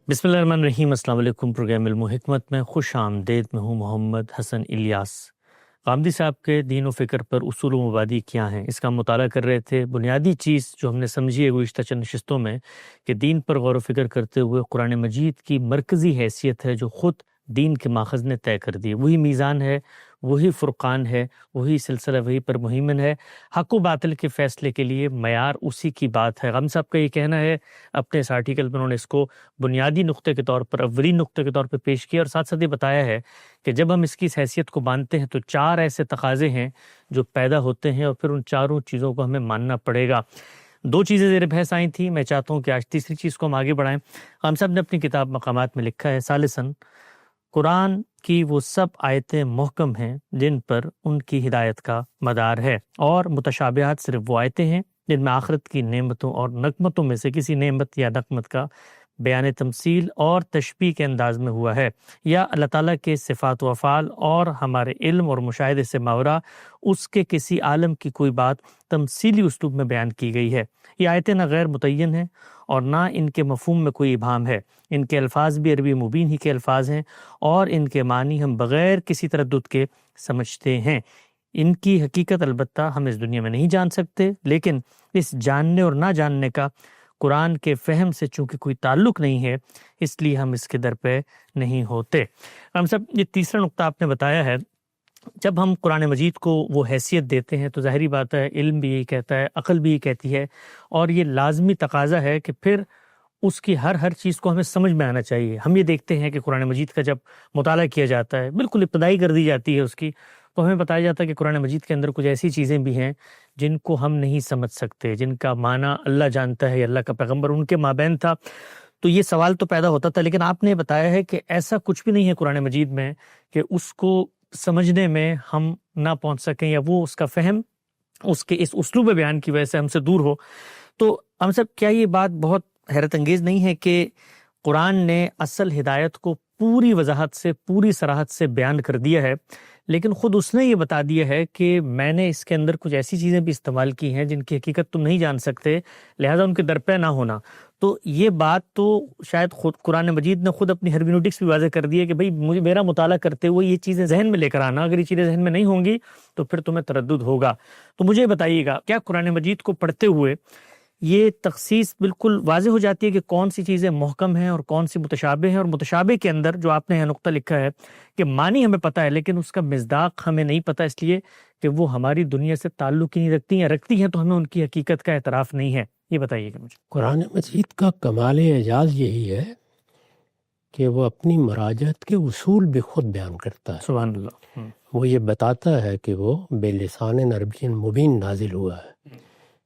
بسم اللہ الرحمن الرحیم۔ السلام علیکم۔ پروگرام علم و حکمت میں خوش آمدید۔ میں ہوں محمد حسن الیاس۔ غامدی صاحب کے دین و فکر پر اصول و مبادی کیا ہیں، اس کا مطالعہ کر رہے تھے۔ بنیادی چیز جو ہم نے سمجھی ہے گزشتہ چند نشستوں میں کہ دین پر غور و فکر کرتے ہوئے قرآن مجید کی مرکزی حیثیت ہے جو خود دین کے ماخذ نے طے کر دی۔ وہی میزان ہے، وہی فرقان ہے، وہی سلسلہ وہی پر مہیمن ہے۔ حق و باطل کے فیصلے کے لیے معیار اسی کی بات ہے۔ غام صاحب کا یہ کہنا ہے، اپنے اس آرٹیکل میں انہوں نے اس کو بنیادی نقطے کے طور پر، اولین نقطے کے طور پر پیش کیا، اور ساتھ ساتھ یہ بتایا ہے کہ جب ہم اس کی اس حیثیت کو مانتے ہیں تو چار ایسے تقاضے ہیں جو پیدا ہوتے ہیں، اور پھر ان چاروں چیزوں کو ہمیں ماننا پڑے گا۔ دو چیزیں زیر بحث آئی تھیں، میں چاہتا ہوں کہ آج تیسری چیز کو ہم آگے بڑھائیں۔ غام صاحب نے اپنی کتاب مقامات میں لکھا ہے، ثالثاً قرآن کی وہ سب آیتیں محکم ہیں جن پر ان کی ہدایت کا مدار ہے، اور متشابہات صرف وہ آیتیں ہیں جن میں آخرت کی نعمتوں اور نقمتوں میں سے کسی نعمت یا نقمت کا بیان تمثیل اور تشبیہ کے انداز میں ہوا ہے، یا اللہ تعالیٰ کے صفات و افعال اور ہمارے علم اور مشاہدے سے ماورا اس کے کسی عالم کی کوئی بات تمثیلی اسلوب میں بیان کی گئی ہے۔ یہ آیتیں نہ غیر متعین ہیں اور نہ ان کے مفہوم میں کوئی ابہام ہے۔ ان کے الفاظ بھی عربی مبین ہی کے الفاظ ہیں، اور ان کے معنی ہم بغیر کسی تردد کے سمجھتے ہیں۔ ان کی حقیقت البتہ ہم اس دنیا میں نہیں جان سکتے، لیکن اس جاننے اور نہ جاننے کا قرآن کے فہم سے چونکہ کوئی تعلق نہیں ہے، اس لیے ہم اس کے در پہ نہیں ہوتے۔ ہم سب یہ تیسرا نقطہ آپ نے بتایا ہے، جب ہم قرآن مجید کو وہ حیثیت دیتے ہیں تو ظاہری بات ہے، علم بھی یہی کہتا ہے، عقل بھی یہی کہتی ہے، اور یہ لازمی تقاضا ہے کہ پھر اس کی ہر چیز کو ہمیں سمجھ میں آنا چاہیے۔ ہم یہ دیکھتے ہیں کہ قرآن مجید کا جب مطالعہ کیا جاتا ہے، بالکل ابتدائی کر دی جاتی ہے اس کی، تو ہمیں بتایا جاتا ہے کہ قرآن مجید کے اندر کچھ ایسی چیزیں بھی ہیں جن کو ہم نہیں سمجھ سکتے، جن کا معنی اللہ جانتا ہے، اللہ کا پیغمبر ان کے مابین تھا۔ تو یہ سوال تو پیدا ہوتا تھا، لیکن آپ نے بتایا ہے کہ ایسا کچھ بھی نہیں ہے قرآن مجید میں کہ اس کو سمجھنے میں ہم نہ پہنچ سکیں، یا وہ اس کا فہم اس کے اس اسلوب بیان کی وجہ سے ہم سے دور ہو۔ تو ہم سب کیا یہ بات بہت حیرت انگیز نہیں ہے کہ قرآن نے اصل ہدایت کو پوری وضاحت سے، پوری صراحت سے بیان کر دیا ہے، لیکن خود اس نے یہ بتا دیا ہے کہ میں نے اس کے اندر کچھ ایسی چیزیں بھی استعمال کی ہیں جن کی حقیقت تم نہیں جان سکتے، لہٰذا ان کے درپے نہ ہونا۔ تو یہ بات تو شاید خود قرآن مجید نے خود اپنی ہرمینوٹکس بھی واضح کر دی ہے کہ بھئی میرا مطالعہ کرتے ہوئے یہ چیزیں ذہن میں لے کر آنا، اگر یہ چیزیں ذہن میں نہیں ہوں گی تو پھر تمہیں تردد ہوگا۔ تو مجھے بتائیے گا، کیا قرآن مجید کو پڑھتے ہوئے یہ تخصیص بالکل واضح ہو جاتی ہے کہ کون سی چیزیں محکم ہیں اور کون سی متشابہ ہیں، اور متشابہ کے اندر جو آپ نے یہ نقطہ لکھا ہے کہ معنی ہمیں پتہ ہے لیکن اس کا مصداق ہمیں نہیں پتہ، اس لیے کہ وہ ہماری دنیا سے تعلق ہی نہیں رکھتی، یا رکھتی ہیں تو ہمیں ان کی حقیقت کا اعتراف نہیں ہے؟ یہ بتائیے گا مجھے۔ قرآن مجید کا کمال اعجاز یہی ہے کہ وہ اپنی مراجعت کے اصول بھی خود بیان کرتا ہے۔ سبحان اللہ۔ وہ یہ بتاتا ہے کہ وہ بے لسان عربی مبین نازل ہوا ہے،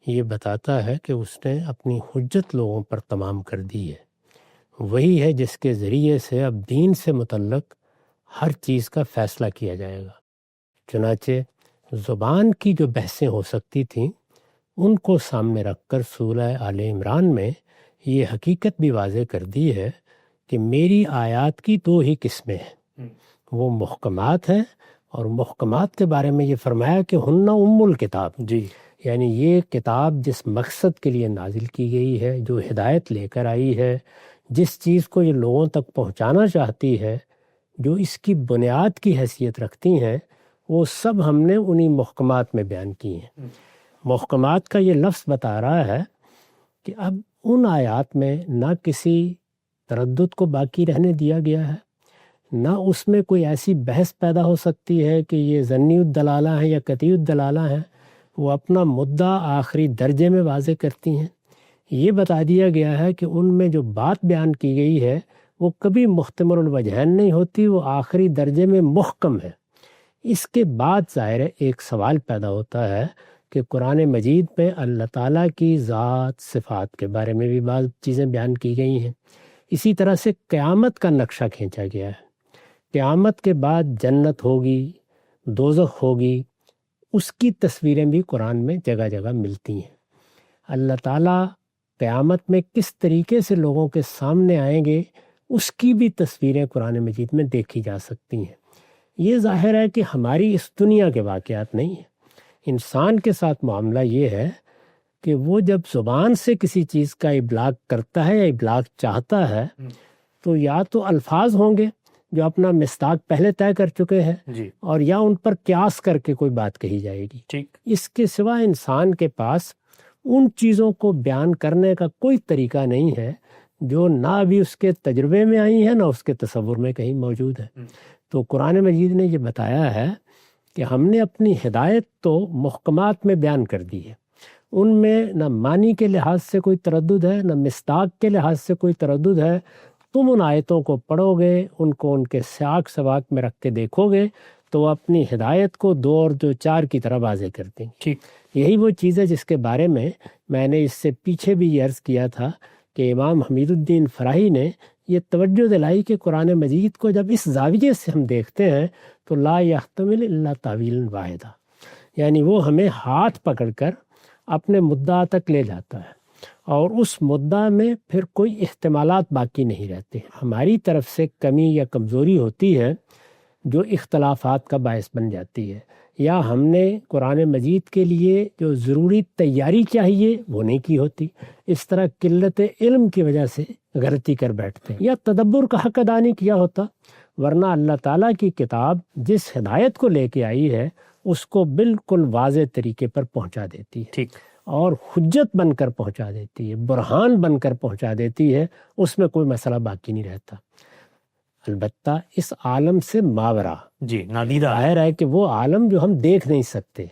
یہ بتاتا ہے کہ اس نے اپنی حجت لوگوں پر تمام کر دی ہے، وہی ہے جس کے ذریعے سے اب دین سے متعلق ہر چیز کا فیصلہ کیا جائے گا۔ چنانچہ زبان کی جو بحثیں ہو سکتی تھیں ان کو سامنے رکھ کر سورہ آل عمران میں یہ حقیقت بھی واضح کر دی ہے کہ میری آیات کی دو ہی قسمیں ہیں، وہ محکمات ہیں، اور محکمات کے بارے میں یہ فرمایا کہ ہن ام الکتاب، جی، یعنی یہ کتاب جس مقصد کے لیے نازل کی گئی ہے، جو ہدایت لے کر آئی ہے، جس چیز کو یہ لوگوں تک پہنچانا چاہتی ہے، جو اس کی بنیاد کی حیثیت رکھتی ہیں، وہ سب ہم نے انہی محکمات میں بیان کی ہیں۔ محکمات کا یہ لفظ بتا رہا ہے کہ اب ان آیات میں نہ کسی تردد کو باقی رہنے دیا گیا ہے، نہ اس میں کوئی ایسی بحث پیدا ہو سکتی ہے کہ یہ ظنی الدلالہ ہیں یا قطعی الدلالہ ہیں۔ وہ اپنا مدعا آخری درجے میں واضح کرتی ہیں۔ یہ بتا دیا گیا ہے کہ ان میں جو بات بیان کی گئی ہے وہ کبھی محتمل الوجہین نہیں ہوتی، وہ آخری درجے میں محکم ہے۔ اس کے بعد ظاہر ایک سوال پیدا ہوتا ہے کہ قرآن مجید میں اللہ تعالیٰ کی ذات صفات کے بارے میں بھی بعض چیزیں بیان کی گئی ہیں، اسی طرح سے قیامت کا نقشہ کھینچا گیا ہے۔ قیامت کے بعد جنت ہوگی، دوزخ ہوگی، اس کی تصویریں بھی قرآن میں جگہ جگہ ملتی ہیں۔ اللہ تعالیٰ قیامت میں کس طریقے سے لوگوں کے سامنے آئیں گے اس کی بھی تصویریں قرآن مجید میں دیکھی جا سکتی ہیں۔ یہ ظاہر ہے کہ ہماری اس دنیا کے واقعات نہیں ہیں۔ انسان کے ساتھ معاملہ یہ ہے کہ وہ جب زبان سے کسی چیز کا ابلاغ کرتا ہے یا ابلاغ چاہتا ہے تو یا تو الفاظ ہوں گے جو اپنا مصداق پہلے طے کر چکے ہیں جی اور یا ان پر قیاس کر کے کوئی بات کہی جائے گی. ٹھیک. اس کے سوا انسان کے پاس ان چیزوں کو بیان کرنے کا کوئی طریقہ نہیں ہے جو نہ ابھی اس کے تجربے میں آئی ہیں نہ اس کے تصور میں کہیں موجود ہے. تو قرآن مجید نے یہ بتایا ہے کہ ہم نے اپنی ہدایت تو محکمات میں بیان کر دی ہے، ان میں نہ معنی کے لحاظ سے کوئی تردد ہے نہ مصداق کے لحاظ سے کوئی تردد ہے. تم ان آیتوں کو پڑھو گے، ان کو ان کے سیاق سباق میں رکھ کے دیکھو گے تو اپنی ہدایت کو 2 اور 2 4 کی طرح واضح کر دیں گے. ٹھیک. یہی وہ چیز ہے جس کے بارے میں نے اس سے پیچھے بھی یہ عرض کیا تھا کہ امام حمید الدین فراہی نے یہ توجہ دلائی کہ قرآن مجید کو جب اس زاویے سے ہم دیکھتے ہیں تو لا یحتمل الا تعویل واحدہ، یعنی وہ ہمیں ہاتھ پکڑ کر اپنے مدعا تک لے جاتا ہے اور اس مدعا میں پھر کوئی احتمالات باقی نہیں رہتے. ہماری طرف سے کمی یا کمزوری ہوتی ہے جو اختلافات کا باعث بن جاتی ہے، یا ہم نے قرآن مجید کے لیے جو ضروری تیاری چاہیے وہ نہیں کی ہوتی، اس طرح قلت علم کی وجہ سے غلطی کر بیٹھتے ہیں، یا تدبر کا حق ادا نہیں کیا ہوتا. ورنہ اللہ تعالیٰ کی کتاب جس ہدایت کو لے کے آئی ہے اس کو بالکل واضح طریقے پر پہنچا دیتی ہے. ٹھیک. اور حجت بن کر پہنچا دیتی ہے، برہان بن کر پہنچا دیتی ہے، اس میں کوئی مسئلہ باقی نہیں رہتا. البتہ اس عالم سے ماورا، جی نادیدہ ظاہر ہے کہ وہ عالم جو ہم دیکھ نہیں سکتے،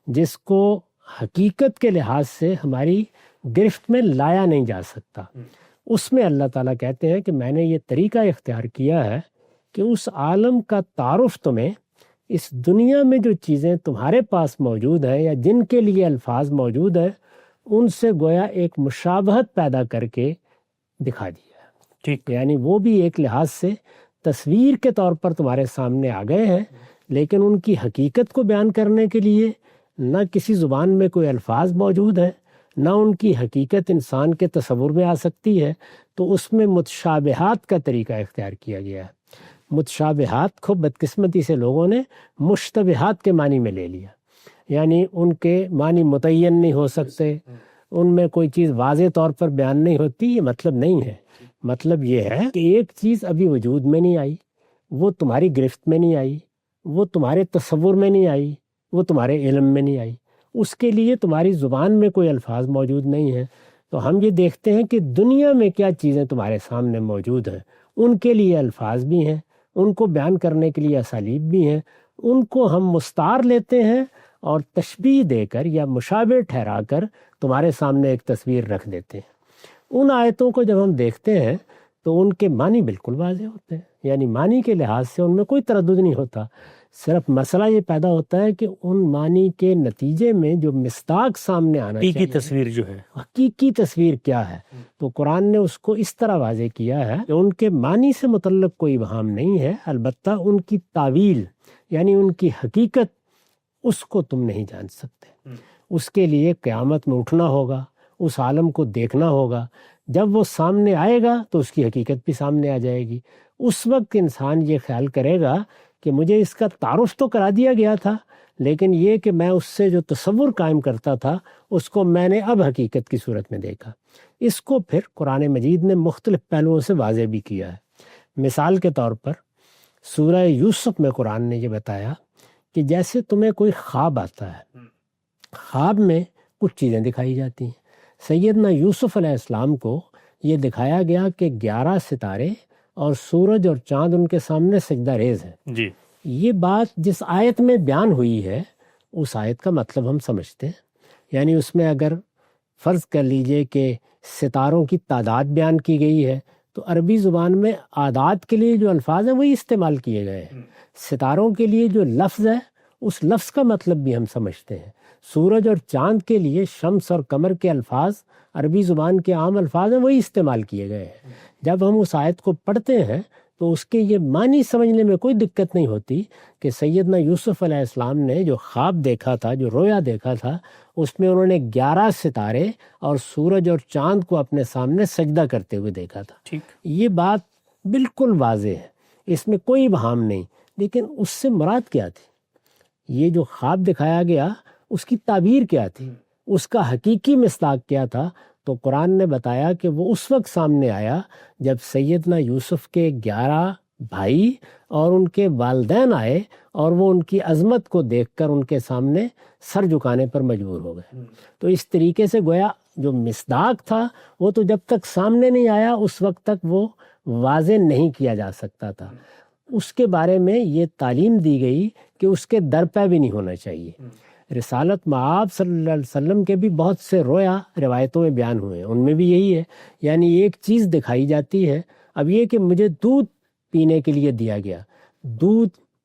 جس کو حقیقت کے لحاظ سے ہماری گرفت میں لایا نہیں جا سکتا، اس میں اللہ تعالیٰ کہتے ہیں کہ میں نے یہ طریقہ اختیار کیا ہے کہ اس عالم کا تعارف تمہیں اس دنیا میں جو چیزیں تمہارے پاس موجود ہیں یا جن کے لیے الفاظ موجود ہیں ان سے گویا ایک مشابہت پیدا کر کے دکھا دیا. ٹھیک. یعنی وہ بھی ایک لحاظ سے تصویر کے طور پر تمہارے سامنے آ گئے ہیں، لیکن ان کی حقیقت کو بیان کرنے کے لیے نہ کسی زبان میں کوئی الفاظ موجود ہیں، نہ ان کی حقیقت انسان کے تصور میں آ سکتی ہے. تو اس میں متشابہات کا طریقہ اختیار کیا گیا ہے. متشابہات کو بدقسمتی سے لوگوں نے مشتبہات کے معنی میں لے لیا، یعنی ان کے معنی متعین نہیں ہو سکتے، ان میں کوئی چیز واضح طور پر بیان نہیں ہوتی. یہ مطلب نہیں ہے. مطلب یہ ہے کہ ایک چیز ابھی وجود میں نہیں آئی، وہ تمہاری گرفت میں نہیں آئی، وہ تمہارے تصور میں نہیں آئی، وہ تمہارے علم میں نہیں آئی، اس کے لیے تمہاری زبان میں کوئی الفاظ موجود نہیں ہیں. تو ہم یہ دیکھتے ہیں کہ دنیا میں کیا چیزیں تمہارے سامنے موجود ہیں، ان کے لیے الفاظ بھی ہیں، ان کو بیان کرنے کے لیے اسالیب بھی ہیں، ان کو ہم مستعار لیتے ہیں اور تشبیہ دے کر یا مشابہ ٹھہرا کر تمہارے سامنے ایک تصویر رکھ دیتے ہیں. ان آیتوں کو جب ہم دیکھتے ہیں تو ان کے معنی بالکل واضح ہوتے ہیں، یعنی معنی کے لحاظ سے ان میں کوئی تردد نہیں ہوتا. صرف مسئلہ یہ پیدا ہوتا ہے کہ ان معنی کے نتیجے میں جو مصداق سامنے آنا چاہیے، حقیقی تصویر جو ہے، حقیقی تصویر کیا ہے، تو قرآن نے اس کو اس طرح واضح کیا ہے کہ ان کے معنی سے متعلق کوئی ابہام نہیں ہے، البتہ ان کی تعویل یعنی ان کی حقیقت اس کو تم نہیں جان سکتے. اس کے لیے قیامت میں اٹھنا ہوگا، اس عالم کو دیکھنا ہوگا. جب وہ سامنے آئے گا تو اس کی حقیقت بھی سامنے آ جائے گی. اس وقت انسان یہ خیال کرے گا کہ مجھے اس کا تعارف تو کرا دیا گیا تھا، لیکن یہ کہ میں اس سے جو تصور قائم کرتا تھا اس کو میں نے اب حقیقت کی صورت میں دیکھا. اس کو پھر قرآن مجید نے مختلف پہلوؤں سے واضح بھی کیا ہے. مثال کے طور پر سورہ یوسف میں قرآن نے یہ بتایا کہ جیسے تمہیں کوئی خواب آتا ہے، خواب میں کچھ چیزیں دکھائی جاتی ہیں. سیدنا یوسف علیہ السلام کو یہ دکھایا گیا کہ 11 ستارے اور سورج اور چاند ان کے سامنے سجدہ ریز ہیں. جی یہ بات جس آیت میں بیان ہوئی ہے اس آیت کا مطلب ہم سمجھتے ہیں. یعنی اس میں اگر فرض کر لیجئے کہ ستاروں کی تعداد بیان کی گئی ہے تو عربی زبان میں اعداد کے لیے جو الفاظ ہیں وہی استعمال کیے گئے ہیں. ستاروں کے لیے جو لفظ ہے اس لفظ کا مطلب بھی ہم سمجھتے ہیں. سورج اور چاند کے لیے شمس اور قمر کے الفاظ عربی زبان کے عام الفاظ ہیں وہی استعمال کیے گئے ہیں. جب ہم اس آیت کو پڑھتے ہیں تو اس کے یہ معنی سمجھنے میں کوئی دقت نہیں ہوتی کہ سیدنا یوسف علیہ السلام نے جو خواب دیکھا تھا، جو رویا دیکھا تھا، اس میں انہوں نے 11 ستارے اور سورج اور چاند کو اپنے سامنے سجدہ کرتے ہوئے دیکھا تھا. ٹھیک. یہ بات بالکل واضح ہے، اس میں کوئی ابہام نہیں. لیکن اس سے مراد کیا تھی؟ یہ جو خواب دکھایا گیا اس کی تعبیر کیا تھی؟ اس کا حقیقی مصداق کیا تھا؟ تو قرآن نے بتایا کہ وہ اس وقت سامنے آیا جب سیدنا یوسف کے 11 بھائی اور ان کے والدین آئے اور وہ ان کی عظمت کو دیکھ کر ان کے سامنے سر جھکانے پر مجبور ہو گئے۔ تو اس طریقے سے گویا جو مصداق تھا وہ تو جب تک سامنے نہیں آیا اس وقت تک وہ واضح نہیں کیا جا سکتا تھا۔ اس کے بارے میں یہ تعلیم دی گئی کہ اس کے در پہ بھی نہیں ہونا چاہیے۔ رسالت مآب صلی اللہ علیہ وسلم کے بھی بہت سے رویا روایتوں میں بیان ہوئے ہیں، ان میں بھی یہی ہے، یعنی ایک چیز دکھائی جاتی ہے، اب یہ کہ مجھے دودھ پینے کے لیے دیا گیا،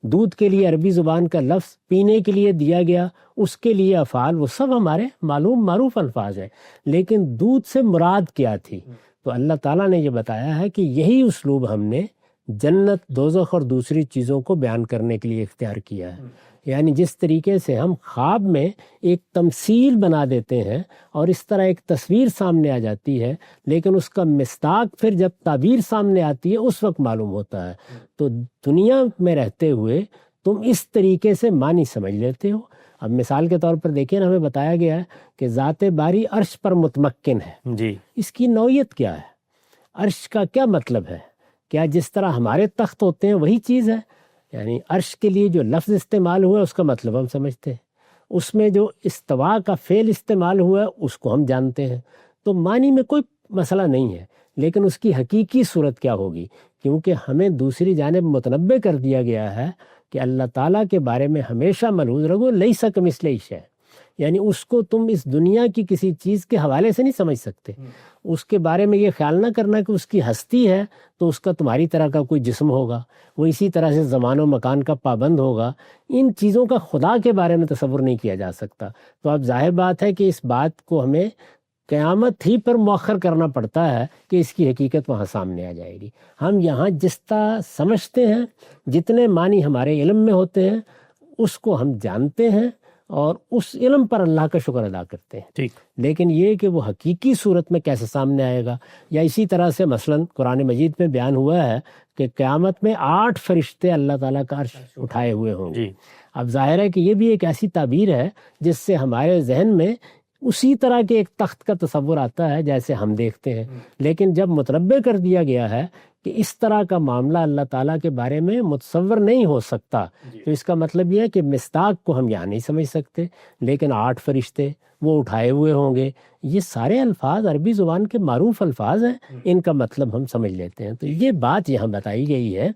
دودھ کے لیے عربی زبان کا لفظ پینے کے لیے دیا گیا، اس کے لیے افعال وہ سب ہمارے معروف الفاظ ہیں، لیکن دودھ سے مراد کیا تھی؟ تو اللہ تعالیٰ نے یہ بتایا ہے کہ یہی اسلوب ہم نے جنت، دوزخ اور دوسری چیزوں کو بیان کرنے کے لیے اختیار کیا ہے۔ یعنی جس طریقے سے ہم خواب میں ایک تمثیل بنا دیتے ہیں اور اس طرح ایک تصویر سامنے آ جاتی ہے، لیکن اس کا مصداق پھر جب تعبیر سامنے آتی ہے اس وقت معلوم ہوتا ہے۔ تو دنیا میں رہتے ہوئے تم اس طریقے سے معنی سمجھ لیتے ہو۔ اب مثال کے طور پر دیکھیں نا، ہمیں بتایا گیا ہے کہ ذات باری عرش پر متمکن ہے، جی، اس کی نوعیت کیا ہے؟ عرش کا کیا مطلب ہے؟ کیا جس طرح ہمارے تخت ہوتے ہیں وہی چیز ہے؟ یعنی عرش کے لیے جو لفظ استعمال ہوا ہے اس کا مطلب ہم سمجھتے ہیں، اس میں جو استوا کا فعل استعمال ہوا ہے اس کو ہم جانتے ہیں، تو معنی میں کوئی مسئلہ نہیں ہے، لیکن اس کی حقیقی صورت کیا ہوگی؟ کیونکہ ہمیں دوسری جانب متنبع کر دیا گیا ہے کہ اللہ تعالیٰ کے بارے میں ہمیشہ ملحوظ رہو، لیس کمثلہ شیء، یعنی اس کو تم اس دنیا کی کسی چیز کے حوالے سے نہیں سمجھ سکتے۔ اس کے بارے میں یہ خیال نہ کرنا کہ اس کی ہستی ہے تو اس کا تمہاری طرح کا کوئی جسم ہوگا، وہ اسی طرح سے زمان و مکان کا پابند ہوگا، ان چیزوں کا خدا کے بارے میں تصور نہیں کیا جا سکتا۔ تو اب ظاہر بات ہے کہ اس بات کو ہمیں قیامت ہی پر مؤخر کرنا پڑتا ہے کہ اس کی حقیقت وہاں سامنے آ جائے گی۔ ہم یہاں جس طرح سمجھتے ہیں، جتنے معنی ہمارے علم میں ہوتے ہیں اس کو ہم جانتے ہیں اور اس علم پر اللہ کا شکر ادا کرتے ہیں، ٹھیک، لیکن یہ کہ وہ حقیقی صورت میں کیسے سامنے آئے گا، یا اسی طرح سے مثلاً قرآن مجید میں بیان ہوا ہے کہ قیامت میں 8 فرشتے اللہ تعالیٰ کا عرش اٹھائے ہوئے ہوں گے۔ جی، اب ظاہر ہے کہ یہ بھی ایک ایسی تعبیر ہے جس سے ہمارے ذہن میں اسی طرح کے ایک تخت کا تصور آتا ہے جیسے ہم دیکھتے ہیں، لیکن جب متنبع کر دیا گیا ہے کہ اس طرح کا معاملہ اللہ تعالیٰ کے بارے میں متصور نہیں ہو سکتا، تو اس کا مطلب یہ ہے کہ مصداق کو ہم یہاں نہیں سمجھ سکتے، لیکن 8 فرشتے وہ اٹھائے ہوئے ہوں گے، یہ سارے الفاظ عربی زبان کے معروف الفاظ ہیں، ان کا مطلب ہم سمجھ لیتے ہیں۔ تو یہ بات یہاں بتائی گئی ہے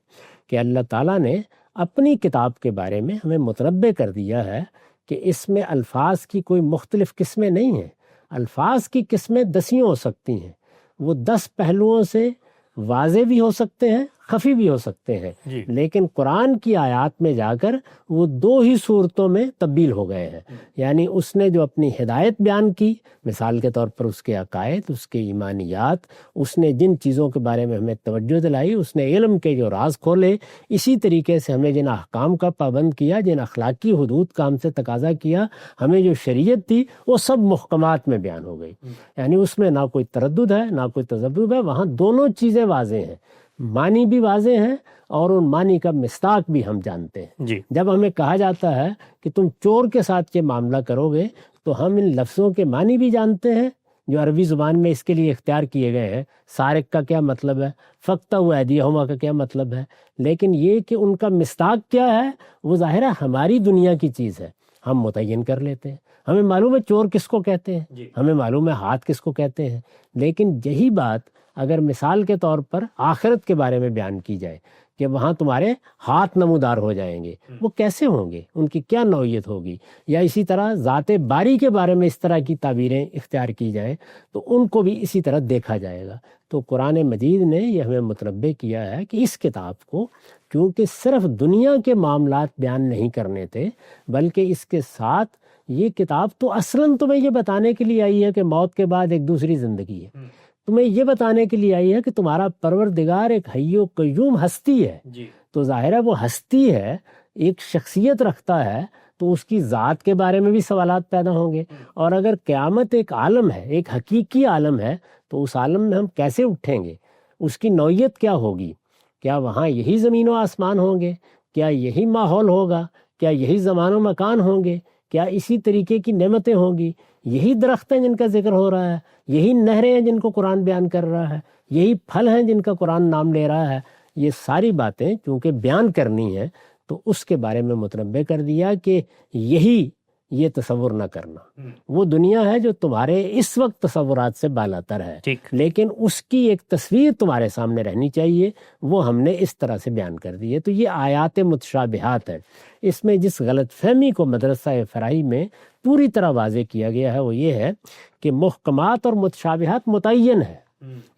کہ اللہ تعالیٰ نے اپنی کتاب کے بارے میں ہمیں متنبع کر دیا ہے کہ اس میں الفاظ کی کوئی مختلف قسمیں نہیں ہیں، الفاظ کی قسمیں 10 ہو سکتی ہیں، وہ 10 پہلوؤں سے واضح بھی ہو سکتے ہیں، خفی بھی ہو سکتے ہیں، جی، لیکن قرآن کی آیات میں جا کر وہ 2 ہی صورتوں میں تبدیل ہو گئے ہیں۔ یعنی اس نے جو اپنی ہدایت بیان کی، مثال کے طور پر اس کے عقائد، اس کے ایمانیات، اس نے جن چیزوں کے بارے میں ہمیں توجہ دلائی، اس نے علم کے جو راز کھولے، اسی طریقے سے ہمیں جن احکام کا پابند کیا، جن اخلاقی حدود کا ہم سے تقاضا کیا، ہمیں جو شریعت تھی وہ سب محکمات میں بیان ہو گئی۔ یعنی اس میں نہ کوئی تردد ہے نہ کوئی تذبذب ہے، وہاں دونوں چیزیں واضح ہیں، معنی بھی واضح ہیں اور ان معنی کا مصداق بھی ہم جانتے ہیں۔ جی، جب ہمیں کہا جاتا ہے کہ تم چور کے ساتھ یہ معاملہ کرو گے تو ہم ان لفظوں کے معنی بھی جانتے ہیں جو عربی زبان میں اس کے لیے اختیار کیے گئے ہیں، سارق کا کیا مطلب ہے، فقطعوا ایدیہما کا کیا مطلب ہے، لیکن یہ کہ ان کا مصداق کیا ہے وہ ظاہر ہے ہماری دنیا کی چیز ہے، ہم متعین کر لیتے ہیں۔ ہمیں معلوم ہے چور کس کو کہتے ہیں، ہمیں معلوم ہے ہاتھ کس کو کہتے ہیں، لیکن یہی بات اگر مثال کے طور پر آخرت کے بارے میں بیان کی جائے کہ وہاں تمہارے ہاتھ نمودار ہو جائیں گے، وہ کیسے ہوں گے، ان کی کیا نوعیت ہوگی، یا اسی طرح ذات باری کے بارے میں اس طرح کی تعبیریں اختیار کی جائیں تو ان کو بھی اسی طرح دیکھا جائے گا۔ تو قرآن مجید نے یہ ہمیں متنبع کیا ہے کہ اس کتاب کو کیونکہ صرف دنیا کے معاملات بیان نہیں کرنے تھے، بلکہ اس کے ساتھ یہ کتاب تو اصلاً تمہیں یہ بتانے کے لیے آئی ہے کہ موت کے بعد ایک دوسری زندگی ہے، تمہیں یہ بتانے کے لیے آئی ہے کہ تمہارا پروردگار ایک حی و قیوم ہستی ہے۔ تو ظاہر ہے وہ ہستی ہے، ایک شخصیت رکھتا ہے، تو اس کی ذات کے بارے میں بھی سوالات پیدا ہوں گے، اور اگر قیامت ایک عالم ہے، ایک حقیقی عالم ہے، تو اس عالم میں ہم کیسے اٹھیں گے، اس کی نوعیت کیا ہوگی، کیا وہاں یہی زمین و آسمان ہوں گے، کیا یہی ماحول ہوگا، کیا یہی زمان و مکان ہوں گے، کیا اسی طریقے کی نعمتیں ہوں گی؟ یہی درخت ہیں جن کا ذکر ہو رہا ہے، یہی نہریں ہیں جن کو قرآن بیان کر رہا ہے، یہی پھل ہیں جن کا قرآن نام لے رہا ہے۔ یہ ساری باتیں چونکہ بیان کرنی ہیں تو اس کے بارے میں متنبہ کر دیا کہ یہ تصور نہ کرنا، وہ دنیا ہے جو تمہارے اس وقت تصورات سے بالاتر ہے، لیکن اس کی ایک تصویر تمہارے سامنے رہنی چاہیے، وہ ہم نے اس طرح سے بیان کر دی ہے۔ تو یہ آیات متشابہات ہے۔ اس میں جس غلط فہمی کو مدرسہ فرائی میں پوری طرح واضح کیا گیا ہے وہ یہ ہے کہ محکمات اور متشابہات متعین ہے،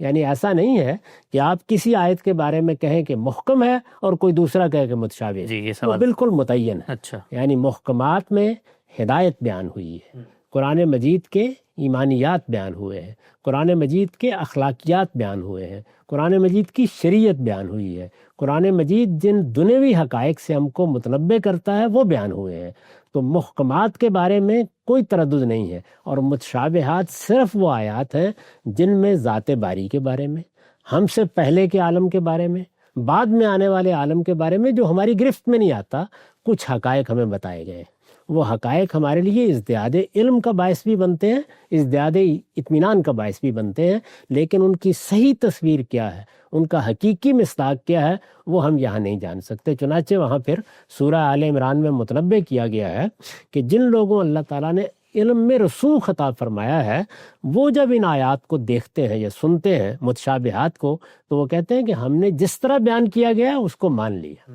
یعنی ایسا نہیں ہے کہ آپ کسی آیت کے بارے میں کہیں کہ محکم ہے اور کوئی دوسرا کہے کہ متشابہ ہے، وہ بالکل متعین ہے۔ یعنی محکمات میں ہدایت بیان ہوئی ہے، قرآن مجید کے ایمانیات بیان ہوئے ہیں، قرآن مجید کے اخلاقیات بیان ہوئے ہیں، قرآن مجید کی شریعت بیان ہوئی ہے، قرآن مجید جن دنیوی حقائق سے ہم کو متنبہ کرتا ہے وہ بیان ہوئے ہیں۔ تو محکمات کے بارے میں کوئی تردد نہیں ہے، اور متشابہات صرف وہ آیات ہیں جن میں ذات باری کے بارے میں، ہم سے پہلے کے عالم کے بارے میں، بعد میں آنے والے عالم کے بارے میں جو ہماری گرفت میں نہیں آتا، کچھ حقائق ہمیں بتائے گئے ہیں۔ وہ حقائق ہمارے لیے ازدیاد علم کا باعث بھی بنتے ہیں، ازدیاد اطمینان کا باعث بھی بنتے ہیں، لیکن ان کی صحیح تصویر کیا ہے، ان کا حقیقی مصداق کیا ہے، وہ ہم یہاں نہیں جان سکتے۔ چنانچہ وہاں پھر سورہ آل عمران میں متنبہ کیا گیا ہے کہ جن لوگوں اللہ تعالیٰ نے علم میں رسوخ عطا فرمایا ہے، وہ جب ان آیات کو دیکھتے ہیں یا سنتے ہیں متشابہات کو، تو وہ کہتے ہیں کہ ہم نے جس طرح بیان کیا گیا اس کو مان لیا،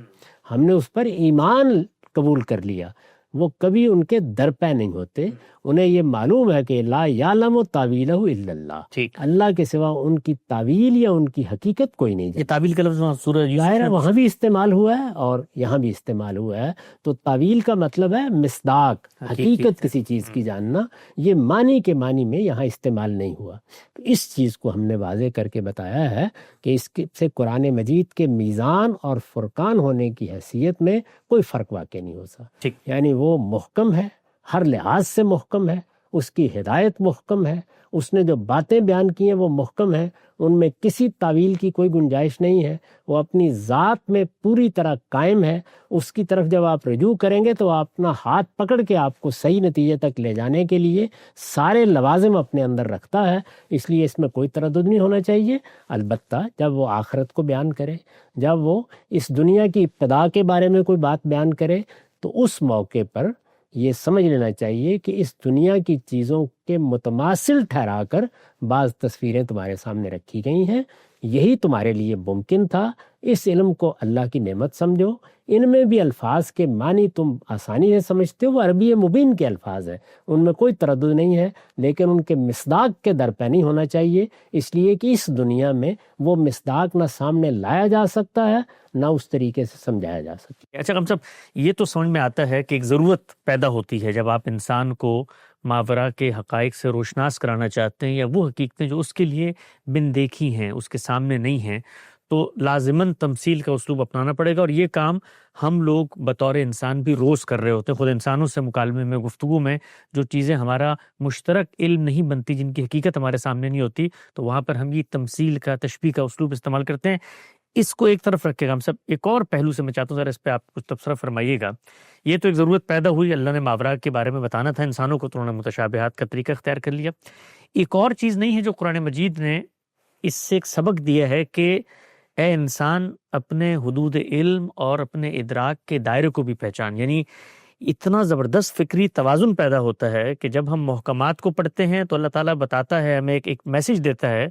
ہم نے اس پر ایمان قبول کر لیا۔ وہ کبھی ان کے در پہ نہیں ہوتے، انہیں یہ معلوم ہے کہ لا یعلم تاویلہ الا اللہ، اللہ کے سوا ان کی تعویل یا ان کی حقیقت کوئی نہیں جانتا۔ یہ تعویل کا لفظ سورہ ظاہر ہے وہاں بھی استعمال ہوا ہے اور یہاں بھی استعمال ہوا ہے۔ تو تعویل کا مطلب ہے مصداق، حقیقت کسی چیز کی جاننا، یہ معنی کے معنی میں یہاں استعمال نہیں ہوا۔ تو اس چیز کو ہم نے واضح کر کے بتایا ہے کہ اس سے قرآن مجید کے میزان اور فرقان ہونے کی حیثیت میں کوئی فرق واقع نہیں ہوتا، یعنی وہ محکم ہے، ہر لحاظ سے محکم ہے، اس کی ہدایت محکم ہے، اس نے جو باتیں بیان کی ہیں وہ محکم ہیں، ان میں کسی تعویل کی کوئی گنجائش نہیں ہے، وہ اپنی ذات میں پوری طرح قائم ہے۔ اس کی طرف جب آپ رجوع کریں گے تو اپنا ہاتھ پکڑ کے آپ کو صحیح نتیجے تک لے جانے کے لیے سارے لوازم اپنے اندر رکھتا ہے، اس لیے اس میں کوئی تردد نہیں ہونا چاہیے۔ البتہ جب وہ آخرت کو بیان کرے، جب وہ اس دنیا کی ابتدا کے بارے میں کوئی بات بیان کرے، تو اس موقع پر یہ سمجھ لینا چاہیے کہ اس دنیا کی چیزوں کے متماثل ٹھہرا کر بعض تصویریں تمہارے سامنے رکھی گئی ہیں، یہی تمہارے لیے ممکن تھا۔ اس علم کو اللہ کی نعمت سمجھو۔ ان میں بھی الفاظ کے معنی تم آسانی سے سمجھتے ہو، وہ عربی مبین کے الفاظ ہیں، ان میں کوئی تردد نہیں ہے، لیکن ان کے مصداق کے در پہ نہیں ہونا چاہیے، اس لیے کہ اس دنیا میں وہ مصداق نہ سامنے لایا جا سکتا ہے نہ اس طریقے سے سمجھایا جا سکتا ہے۔ اچھا صاحب، یہ تو سمجھ میں آتا ہے کہ ایک ضرورت پیدا ہوتی ہے جب آپ انسان کو ماورا کے حقائق سے روشناس کرانا چاہتے ہیں، یا وہ حقیقتیں جو اس کے لیے بن دیکھی ہیں، اس کے سامنے نہیں ہیں، تو لازماً تمثیل کا اسلوب اپنانا پڑے گا۔ اور یہ کام ہم لوگ بطور انسان بھی روز کر رہے ہوتے ہیں، خود انسانوں سے مکالمے میں، گفتگو میں جو چیزیں ہمارا مشترک علم نہیں بنتی، جن کی حقیقت ہمارے سامنے نہیں ہوتی، تو وہاں پر ہم یہ تمثیل کا، تشبیہ کا اسلوب استعمال کرتے ہیں۔ اس کو ایک طرف رکھے گا ہم سب، ایک اور پہلو سے میں چاہتا ہوں ذرا اس پہ آپ کچھ تبصرہ فرمائیے گا۔ یہ تو ایک ضرورت پیدا ہوئی، اللہ نے ماورا کے بارے میں بتانا تھا انسانوں کو، تو انہوں نے متشابہات کا طریقہ اختیار کر لیا۔ ایک اور چیز نہیں ہے جو قرآن مجید نے اس سے ایک سبق دیا ہے کہ اے انسان اپنے حدود علم اور اپنے ادراک کے دائرے کو بھی پہچان۔ یعنی اتنا زبردست فکری توازن پیدا ہوتا ہے کہ جب ہم محکمات کو پڑھتے ہیں تو اللہ تعالیٰ بتاتا ہے، ہمیں ایک میسج دیتا ہے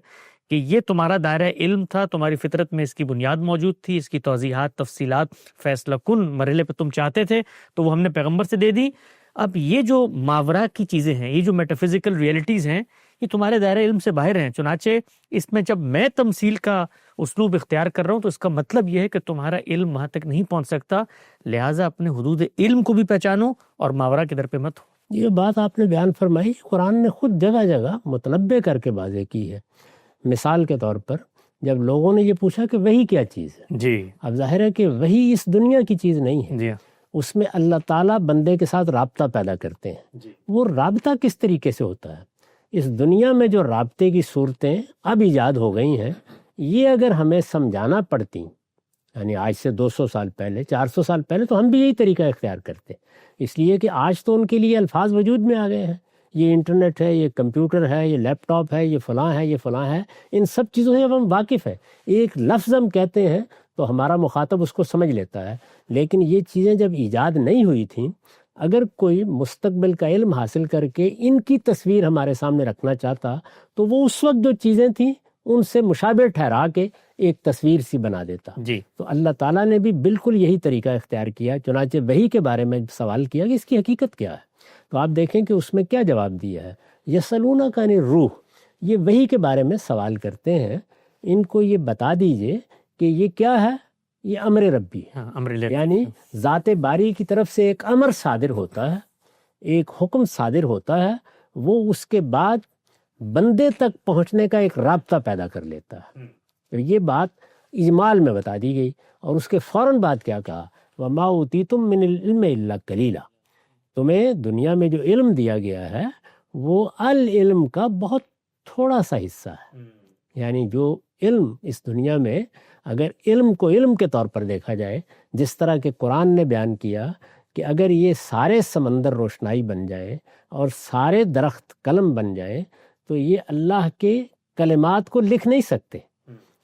کہ یہ تمہارا دائرہ علم تھا، تمہاری فطرت میں اس کی بنیاد موجود تھی، اس کی توضیحات، تفصیلات فیصلہ کن مرحلے پہ تم چاہتے تھے تو وہ ہم نے پیغمبر سے دے دی۔ اب یہ جو ماورا کی چیزیں ہیں، یہ جو میٹافزیکل ریئلٹیز ہیں، یہ تمہارے دائرہ علم سے باہر ہیں، چنانچہ اس میں جب میں تمثیل کا اسلوب اختیار کر رہا ہوں تو اس کا مطلب یہ ہے کہ تمہارا علم وہاں تک نہیں پہنچ سکتا، لہٰذا اپنے حدود علم کو بھی پہچانو اور ماورا کے در پہ مت ہو۔ یہ بات آپ نے بیان فرمائی، قرآن نے خود جگہ جگہ متنبہ کر کے واضح کی ہے۔ مثال کے طور پر جب لوگوں نے یہ پوچھا کہ وحی کیا چیز ہے، جی، اب ظاہر ہے کہ وحی اس دنیا کی چیز نہیں ہے، جی، اس میں اللہ تعالیٰ بندے کے ساتھ رابطہ پیدا کرتے ہیں۔ وہ رابطہ کس طریقے سے ہوتا ہے؟ اس دنیا میں جو رابطے کی صورتیں اب ایجاد ہو گئی ہیں، یہ اگر ہمیں سمجھانا پڑتی، یعنی آج سے 200 سال پہلے 400 سال پہلے تو ہم بھی یہی طریقہ اختیار کرتے، اس لیے کہ آج تو ان کے لیے الفاظ وجود میں آ گئے ہیں، یہ انٹرنیٹ ہے، یہ کمپیوٹر ہے، یہ لیپ ٹاپ ہے، یہ فلاں ہے، یہ فلاں ہے، ان سب چیزوں سے اب ہم واقف ہیں۔ ایک لفظ ہم کہتے ہیں تو ہمارا مخاطب اس کو سمجھ لیتا ہے، لیکن یہ چیزیں جب ایجاد نہیں ہوئی تھیں، اگر کوئی مستقبل کا علم حاصل کر کے ان کی تصویر ہمارے سامنے رکھنا چاہتا تو وہ اس وقت جو چیزیں تھیں ان سے مشابہ ٹھہرا کے ایک تصویر سی بنا دیتا۔ جی، تو اللہ تعالیٰ نے بھی بالکل یہی طریقہ اختیار کیا، چنانچہ وحی کے بارے میں سوال کیا کہ اس کی حقیقت کیا ہے، تو آپ دیکھیں کہ اس میں کیا جواب دیا ہے، یسألونک عن الروح، یہ وحی کے بارے میں سوال کرتے ہیں، ان کو یہ بتا دیجئے کہ یہ کیا ہے، یہ امر ربی ہے، امر یعنی ذات باری کی طرف سے ایک امر صادر ہوتا ہے، ایک حکم صادر ہوتا ہے، وہ اس کے بعد بندے تک پہنچنے کا ایک رابطہ پیدا کر لیتا ہے۔ تو یہ بات اجمال میں بتا دی گئی، اور اس کے فوراً بعد کیا کہا، وَمَا أُوتِيتُم مِّنَ الْعِلْمِ إِلَّا قَلِيلًا، تمہیں دنیا میں جو علم دیا گیا ہے وہ العلم کا بہت تھوڑا سا حصہ ہے، یعنی جو علم اس دنیا میں اگر علم کو علم کے طور پر دیکھا جائے، جس طرح کہ قرآن نے بیان کیا کہ اگر یہ سارے سمندر روشنائی بن جائیں اور سارے درخت قلم بن جائیں تو یہ اللہ کے کلمات کو لکھ نہیں سکتے،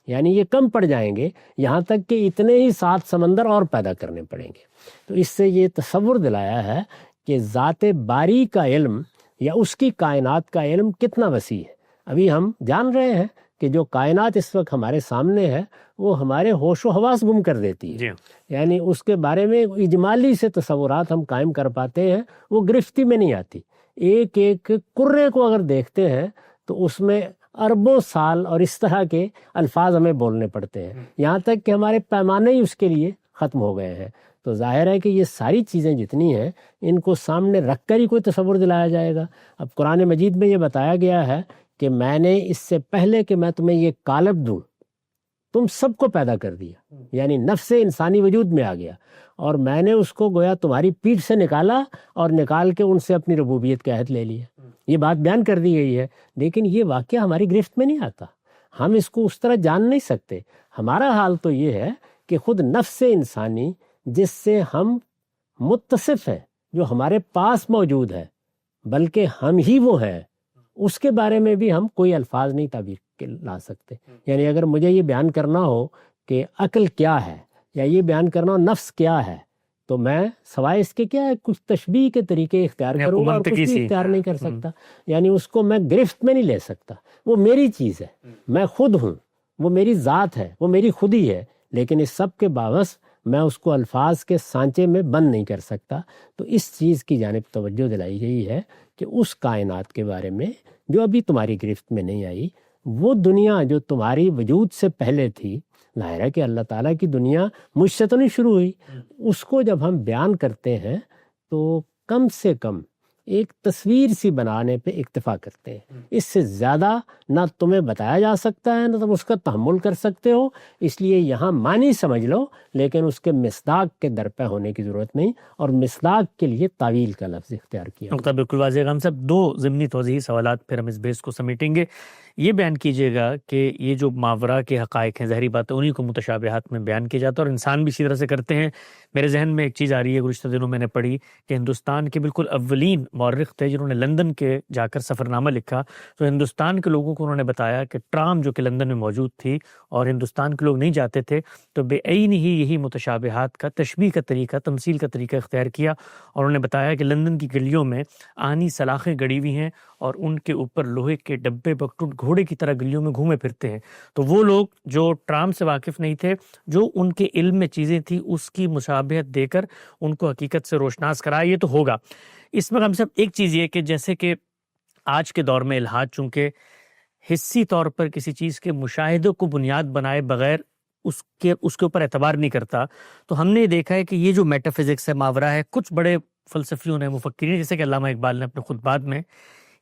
یعنی یہ کم پڑ جائیں گے، یہاں تک کہ اتنے ہی 7 سمندر اور پیدا کرنے پڑیں گے۔ تو اس سے یہ تصور دلایا ہے کہ ذات باری کا علم یا اس کی کائنات کا علم کتنا وسیع ہے۔ ابھی ہم جان رہے ہیں کہ جو کائنات اس وقت ہمارے سامنے ہے وہ ہمارے ہوش و حواس گم کر دیتی ہے، یعنی اس کے بارے میں اجمالی سے تصورات ہم قائم کر پاتے ہیں، وہ گرفتی میں نہیں آتی۔ ایک ایک کرے کو اگر دیکھتے ہیں تو اس میں اربوں سال اور اس طرح کے الفاظ ہمیں بولنے پڑتے ہیں، یہاں تک کہ ہمارے پیمانے ہی اس کے لیے ختم ہو گئے ہیں۔ تو ظاہر ہے کہ یہ ساری چیزیں جتنی ہیں ان کو سامنے رکھ کر ہی کوئی تصور دلایا جائے گا۔ اب قرآن مجید میں یہ بتایا گیا ہے کہ میں نے اس سے پہلے کہ میں تمہیں یہ قالب دوں تم سب کو پیدا کر دیا، یعنی نفس انسانی وجود میں آ گیا، اور میں نے اس کو گویا تمہاری پیٹھ سے نکالا اور نکال کے ان سے اپنی ربوبیت کا عہد لے لیا۔ یہ بات بیان کر دی گئی ہے، لیکن یہ واقعہ ہماری گرفت میں نہیں آتا، ہم اس کو اس طرح جان نہیں سکتے۔ ہمارا حال تو یہ ہے کہ خود نفس انسانی جس سے ہم متصف ہیں، جو ہمارے پاس موجود ہے، بلکہ ہم ہی وہ ہیں، اس کے بارے میں بھی ہم کوئی الفاظ نہیں تعبیر کے لا سکتے۔ یعنی اگر مجھے یہ بیان کرنا ہو کہ عقل کیا ہے یا یہ بیان کرنا ہو نفس کیا ہے، تو میں سوائے اس کے کیا ہے کچھ تشبیہ کے طریقے اختیار کروں گا اور کچھ بھی اختیار نہیں کر سکتا، یعنی اس کو میں گرفت میں نہیں لے سکتا۔ وہ میری چیز ہے، میں خود ہوں، وہ میری ذات ہے، وہ میری خودی ہے، لیکن اس سب کے باوجود میں اس کو الفاظ کے سانچے میں بند نہیں کر سکتا۔ تو اس چیز کی جانب توجہ دلائی گئی ہے کہ اس کائنات کے بارے میں جو ابھی تمہاری گرفت میں نہیں آئی، وہ دنیا جو تمہاری وجود سے پہلے تھی، ظاہر ہے کہ اللہ تعالیٰ کی دنیا مجھ سے تو نہیں شروع ہوئی، اس کو جب ہم بیان کرتے ہیں تو کم سے کم ایک تصویر سی بنانے پہ اکتفا کرتے ہیں، اس سے زیادہ نہ تمہیں بتایا جا سکتا ہے نہ تم اس کا تحمل کر سکتے ہو، اس لیے یہاں معنی سمجھ لو، لیکن اس کے مصداق کے درپے ہونے کی ضرورت نہیں، اور مصداق کے لیے تعویل کا لفظ اختیار کیا۔ نقطہ بالکل واضح۔ ہم سب 2 ضمنی توضیحی سوالات پھر ہم اس بحث کو سمیٹیں گے۔ یہ بیان کیجیے گا کہ یہ جو ماورا کے حقائق ہیں، ظاہری بات ہے انہی کو متشابہات میں بیان کیا جاتا ہے، اور انسان بھی اسی طرح سے کرتے ہیں۔ میرے ذہن میں ایک چیز آ رہی ہے، گزشتہ دنوں میں نے پڑھی کہ ہندوستان کے بالکل اولین مورخ تھے جنہوں نے لندن کے جا کر سفرنامہ لکھا، تو ہندوستان کے لوگوں کو انہوں نے بتایا کہ ٹرام جو کہ لندن میں موجود تھی اور ہندوستان کے لوگ نہیں جاتے تھے، تو بے عین ہی یہی متشابہات کا تشبیہ کا طریقہ، تمثیل کا طریقہ اختیار کیا، اور انہوں نے بتایا کہ لندن کی گلیوں میں آہنی سلاخیں گڑی ہوئی ہیں اور ان کے اوپر لوہے کے ڈبے بکٹوٹ گھوڑے کی طرح گلیوں میں گھومے پھرتے ہیں۔ تو وہ لوگ جو ٹرام سے واقف نہیں تھے، جو ان کے علم میں چیزیں تھیں، اس کی مشابہت دے کر ان کو حقیقت سے روشناس کرایا۔ یہ تو ہوگا۔ اس میں ہم سب ایک چیز یہ کہ جیسے کہ آج کے دور میں الحاد چونکہ حسی طور پر کسی چیز کے مشاہدے کو بنیاد بنائے بغیر اس کے اوپر اعتبار نہیں کرتا، تو ہم نے دیکھا ہے کہ یہ جو میٹا فزکس ہے، ماورا ہے، کچھ بڑے فلسفیوں نے، مفکرین جیسے کہ علامہ اقبال نے اپنے خطبات میں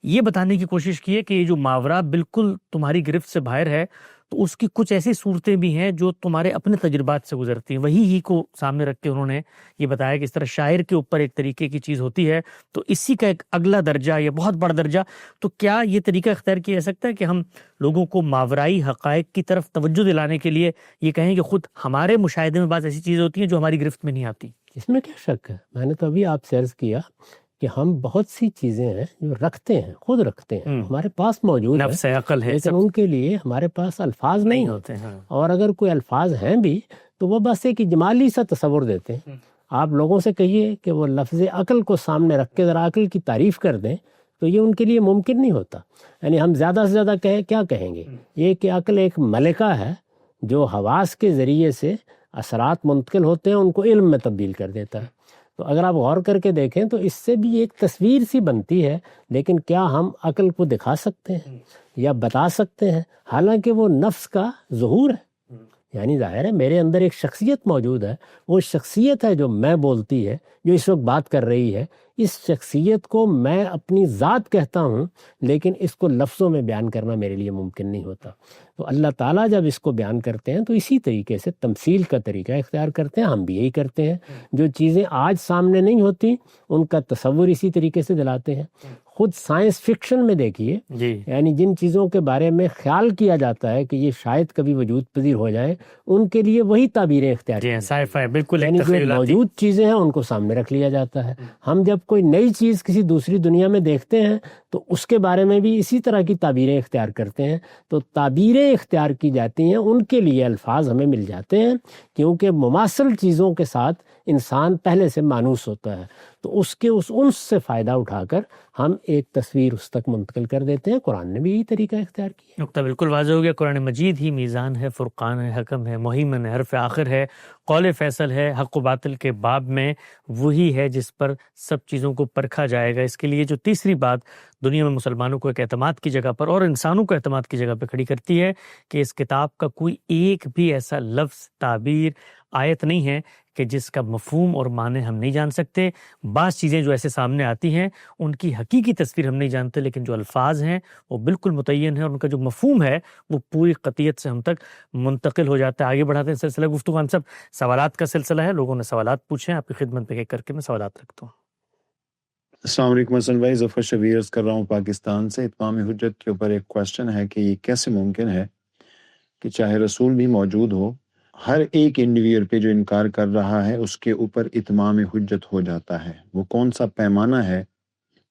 یہ بتانے کی کوشش کی ہے کہ یہ جو ماورا بالکل تمہاری گرفت سے باہر ہے، تو اس کی کچھ ایسی صورتیں بھی ہیں جو تمہارے اپنے تجربات سے گزرتی ہیں، وہی ہی کو سامنے رکھ کے انہوں نے یہ بتایا کہ اس طرح شاعر کے اوپر ایک طریقے کی چیز ہوتی ہے تو اسی کا ایک اگلا درجہ یا بہت بڑا درجہ. تو کیا یہ طریقہ اختیار کیا جا سکتا ہے کہ ہم لوگوں کو ماورائی حقائق کی طرف توجہ دلانے کے لیے یہ کہیں کہ خود ہمارے مشاہدے میں بعض ایسی چیزیں ہوتی ہیں جو ہماری گرفت میں نہیں آتی؟ اس میں کیا شک ہے، میں نے تو ابھی آپ سے عرض کیا کہ ہم بہت سی چیزیں ہیں جو رکھتے ہیں، خود رکھتے ہیں، ہمارے پاس موجود ہے، نفس ہے، عقل ہے، لیکن ان کے لیے ہمارے پاس الفاظ نہیں ہوتے ہیں. اور اگر کوئی الفاظ ہیں بھی تو وہ بس ایک اجمالی سا تصور دیتے ہیں. آپ لوگوں سے کہیے کہ وہ لفظ عقل کو سامنے رکھ کے ذرا عقل کی تعریف کر دیں تو یہ ان کے لیے ممکن نہیں ہوتا. یعنی ہم زیادہ سے زیادہ کیا کہیں گے، یہ کہ عقل ایک ملکہ ہے جو حواس کے ذریعے سے اثرات منتقل ہوتے ہیں، ان کو علم میں تبدیل کر دیتا ہے. تو اگر آپ غور کر کے دیکھیں تو اس سے بھی ایک تصویر سی بنتی ہے، لیکن کیا ہم عقل کو دکھا سکتے ہیں یا بتا سکتے ہیں؟ حالانکہ وہ نفس کا ظہور ہے. یعنی ظاہر ہے میرے اندر ایک شخصیت موجود ہے، وہ شخصیت ہے جو میں بولتی ہے، جو اس وقت بات کر رہی ہے. اس شخصیت کو میں اپنی ذات کہتا ہوں، لیکن اس کو لفظوں میں بیان کرنا میرے لیے ممکن نہیں ہوتا. تو اللہ تعالیٰ جب اس کو بیان کرتے ہیں تو اسی طریقے سے تمثیل کا طریقہ اختیار کرتے ہیں. ہم بھی یہی کرتے ہیں، جو چیزیں آج سامنے نہیں ہوتی ان کا تصور اسی طریقے سے دلاتے ہیں. خود سائنس فکشن میں دیکھیے، یعنی جن چیزوں کے بارے میں خیال کیا جاتا ہے کہ یہ شاید کبھی وجود پذیر ہو جائیں، ان کے لیے وہی تعبیریں اختیار ہیں. بالکل، یعنی جو موجود چیزیں ہیں ان کو سامنے رکھ لیا جاتا ہے. ہم جب کوئی نئی چیز کسی دوسری دنیا میں دیکھتے ہیں تو اس کے بارے میں بھی اسی طرح کی تعبیریں اختیار کرتے ہیں. تو تعبیریں اختیار کی جاتی ہیں، ان کے لیے الفاظ ہمیں مل جاتے ہیں، کیونکہ مماثل چیزوں کے ساتھ انسان پہلے سے مانوس ہوتا ہے. تو اس کے اس انس سے فائدہ اٹھا کر ہم ایک تصویر اس تک منتقل کر دیتے ہیں. قرآن نے بھی یہی طریقہ اختیار کیا. نقطہ بالکل واضح ہو گیا. قرآن مجید ہی میزان ہے، فرقان ہے، حکم ہے، مہیمن ہے، حرف آخر ہے، قول فیصل ہے. حق و باطل کے باب میں وہی ہے جس پر سب چیزوں کو پرکھا جائے گا. اس کے لیے جو تیسری بات دنیا میں مسلمانوں کو ایک اعتماد کی جگہ پر اور انسانوں کو اعتماد کی جگہ پہ کھڑی کرتی ہے کہ اس کتاب کا کوئی ایک بھی ایسا لفظ، تعبیر، آیت نہیں ہے کہ جس کا مفہوم اور معنی ہم نہیں جان سکتے. بعض چیزیں جو ایسے سامنے آتی ہیں ان کی حقیقی تصویر ہم نہیں جانتے، لیکن جو الفاظ ہیں وہ بالکل متعین ہیں اور ان کا جو مفہوم ہے وہ پوری قطعیت سے ہم تک منتقل ہو جاتا ہے. آگے بڑھاتے ہیں سلسلہ گفتگو. ہم سب سوالات کا سلسلہ ہے، لوگوں نے سوالات پوچھے ہیں، آپ کی خدمت میں کر کے میں سوالات رکھتا ہوں. السلام علیکم حسن بھائی، ظفر شبیر عرض کر رہا ہوں پاکستان سے. اتمام حجت کے اوپر ایک کوشچن ہے کہ یہ کیسے ممکن ہے کہ چاہے رسول بھی موجود ہو، ہر ایک انڈیویڈ پہ جو انکار کر رہا ہے اس کے اوپر اتمام حجت ہو جاتا ہے؟ وہ کون سا پیمانہ ہے،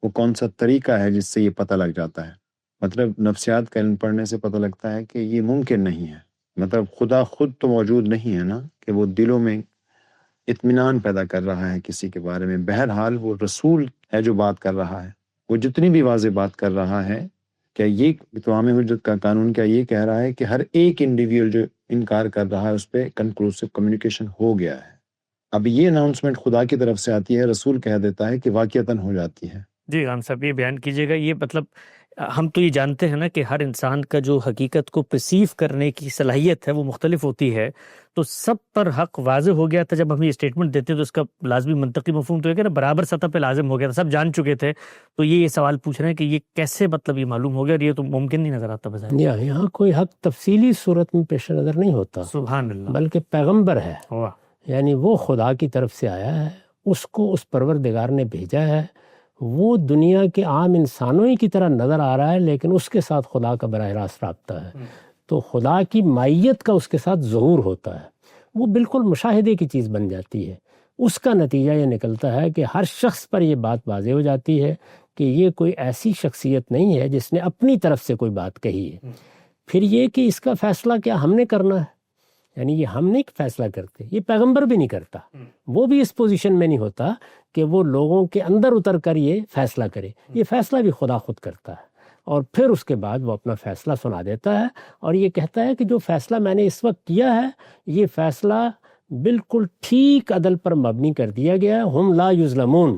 وہ کون سا طریقہ ہے جس سے یہ پتہ لگ جاتا ہے؟ مطلب نفسیات کا علم پڑھنے سے پتہ لگتا ہے کہ یہ ممکن نہیں ہے. مطلب خدا خود تو موجود نہیں ہے نا، کہ وہ دلوں میں اطمینان پیدا کر رہا ہے کسی کے بارے میں. بہرحال وہ رسول ہے جو بات کر رہا ہے، وہ جتنی بھی واضح بات کر رہا ہے. کیا یہ اتمام حجت کا قانون کیا یہ کہہ رہا ہے کہ ہر ایک انڈیویڈ جو انکار کر رہا ہے اس پہ کنکلوسیو کمیونیکیشن ہو گیا ہے؟ اب یہ اناؤنسمنٹ خدا کی طرف سے آتی ہے، رسول کہہ دیتا ہے کہ واقعتاً ہو جاتی ہے. جی خان صاحب، یہ بیان کیجیے گا. یہ مطلب ہم تو یہ جانتے ہیں نا کہ ہر انسان کا جو حقیقت کو پرسیو کرنے کی صلاحیت ہے وہ مختلف ہوتی ہے. تو سب پر حق واضح ہو گیا تھا جب ہم یہ اسٹیٹمنٹ دیتے ہیں تو اس کا لازمی منطقی مفہوم تو ہے کہ نا برابر سطح پہ لازم ہو گیا تھا، سب جان چکے تھے. تو یہ سوال پوچھ رہے ہیں کہ یہ کیسے مطلب یہ معلوم ہو گیا، اور یہ تو ممکن نہیں نظر آتا بظاہر. یہاں کوئی حق تفصیلی صورت میں پیش نظر نہیں ہوتا، سبحان اللہ، بلکہ پیغمبر ہے. واہ. یعنی وہ خدا کی طرف سے آیا ہے، اس کو اس پروردگار نے بھیجا ہے. وہ دنیا کے عام انسانوں ہی کی طرح نظر آ رہا ہے، لیکن اس کے ساتھ خدا کا براہ راست رابطہ ہے. تو خدا کی مائیت کا اس کے ساتھ ظہور ہوتا ہے، وہ بالکل مشاہدے کی چیز بن جاتی ہے. اس کا نتیجہ یہ نکلتا ہے کہ ہر شخص پر یہ بات واضح ہو جاتی ہے کہ یہ کوئی ایسی شخصیت نہیں ہے جس نے اپنی طرف سے کوئی بات کہی ہے. پھر یہ کہ اس کا فیصلہ کیا ہم نے کرنا ہے، یعنی یہ ہم نہیں فیصلہ کرتے، یہ پیغمبر بھی نہیں کرتا. وہ بھی اس پوزیشن میں نہیں ہوتا کہ وہ لوگوں کے اندر اتر کر یہ فیصلہ کرے. یہ فیصلہ بھی خدا خود کرتا ہے، اور پھر اس کے بعد وہ اپنا فیصلہ سنا دیتا ہے اور یہ کہتا ہے کہ جو فیصلہ میں نے اس وقت کیا ہے یہ فیصلہ بالکل ٹھیک عدل پر مبنی کر دیا گیا ہے. ہم لا یظلمون.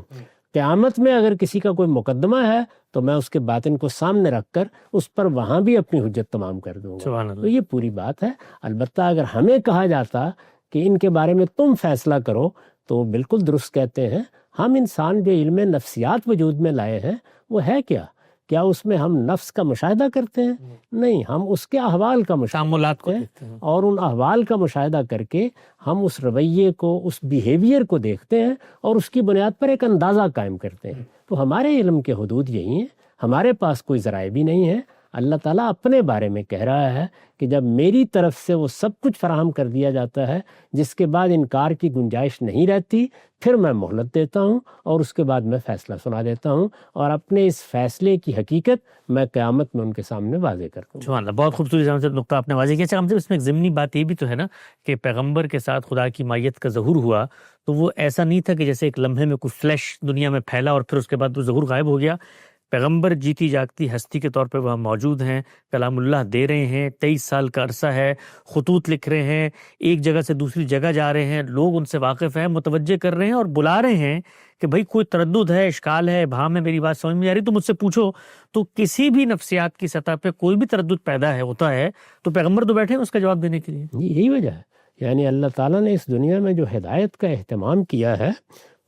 قیامت میں اگر کسی کا کوئی مقدمہ ہے تو میں اس کے باطن کو سامنے رکھ کر اس پر وہاں بھی اپنی حجت تمام کر دوں گا. تو یہ پوری بات ہے. البتہ اگر ہمیں کہا جاتا کہ ان کے بارے میں تم فیصلہ کرو تو وہ بالکل درست کہتے ہیں. ہم انسان جو علم نفسیات وجود میں لائے ہیں وہ ہے کیا کیا اس میں ہم نفس کا مشاہدہ کرتے ہیں؟ نہیں، ہم اس کے احوال کا مشاہدہ تعاملات کو کرتے ہیں، دیکھتے ہیں۔ اور ان احوال کا مشاہدہ کر کے ہم اس رویے کو، اس بیہیویئر کو دیکھتے ہیں اور اس کی بنیاد پر ایک اندازہ قائم کرتے ہیں۔ تو ہمارے علم کے حدود یہی ہیں، ہمارے پاس کوئی ذرائع بھی نہیں ہے۔ اللہ تعالیٰ اپنے بارے میں کہہ رہا ہے کہ جب میری طرف سے وہ سب کچھ فراہم کر دیا جاتا ہے جس کے بعد انکار کی گنجائش نہیں رہتی، پھر میں مہلت دیتا ہوں اور اس کے بعد میں فیصلہ سنا دیتا ہوں، اور اپنے اس فیصلے کی حقیقت میں قیامت میں ان کے سامنے واضح کرتا ہوں۔ سبحان اللہ، بہت خوبصورت جناب صاحب نقطہ آپ نے واضح کیا۔ اچھا ہم سے اس میں ایک ضمنی بات یہ بھی تو ہے نا کہ پیغمبر کے ساتھ خدا کی مائیت کا ظہور ہوا تو وہ ایسا نہیں تھا کہ جیسے ایک لمحے میں کوئی فلیش دنیا میں پھیلا اور پھر اس کے بعد وہ ظہور غائب ہو گیا۔ پیغمبر جیتی جاگتی ہستی کے طور پہ وہاں موجود ہیں، کلام اللہ دے رہے ہیں، 23 سال کا عرصہ ہے، خطوط لکھ رہے ہیں، ایک جگہ سے دوسری جگہ جا رہے ہیں، لوگ ان سے واقف ہیں، متوجہ کر رہے ہیں اور بلا رہے ہیں کہ بھائی کوئی تردد ہے، اشکال ہے، ابہام ہے، میری بات سمجھ میں آ رہی تو مجھ سے پوچھو۔ تو کسی بھی نفسیات کی سطح پہ کوئی بھی تردد پیدا ہوتا ہے تو پیغمبر تو بیٹھے ہیں اس کا جواب دینے کے لیے۔ یہی وجہ ہے، یعنی اللہ تعالیٰ نے اس دنیا میں جو ہدایت کا اہتمام کیا ہے